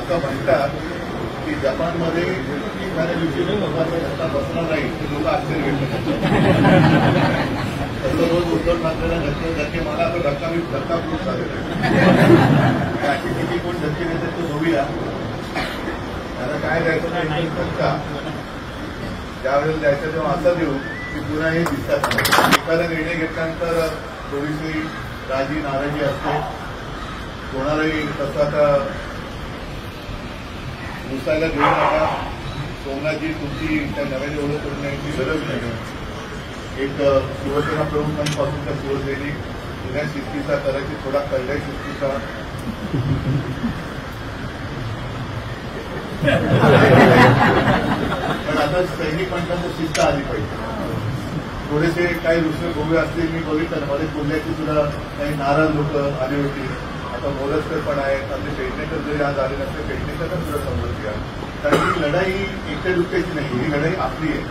असं म्हणतात की जपानमध्ये एखाद्या दिवशी लोकांचा धक्का बसणार नाही ते लोक आश्चर्य घेतात. तसं रोज उद्धव ठाकरेला धक्के मला तर धक्का खूप झालेला आहे. अशी किती कोण धक्के देतात तो बघूया. त्याला काय द्यायचं नाही धक्का ज्यावेळेला द्यायचं तेव्हा असं देऊ की पुन्हा हे दिसतात नाही. एखादा निर्णय घेतल्यानंतर थोडीशी राजी नाराजी असते कोणालाही. तसं आता घुसायला देऊ नका. सोमनाथजी तुमची त्या नव्याने ओळख करून येण्याची गरज नाही. एक शिवसेना प्रमुखांपासून त्या शिवसैनिक जुन्या शिस्तीचा करायची थोडा कळलाय शिस्तीचा. पण आता सैनिक म्हणतात शिस्त आली पाहिजे. थोडेसे काही दुसरे गोवे असतील मी बघितलं मध्ये पुण्याची सुद्धा काही नाराज लोक आली होती. आता मोरजकर पण आहेत. आपले पेडणेकर जरी आज आले नसते पेडणेकर सुद्धा समजून घ्या. कारण ही लढाई एकट्या दुसऱ्याची नाही. ही लढाई आपली आहे.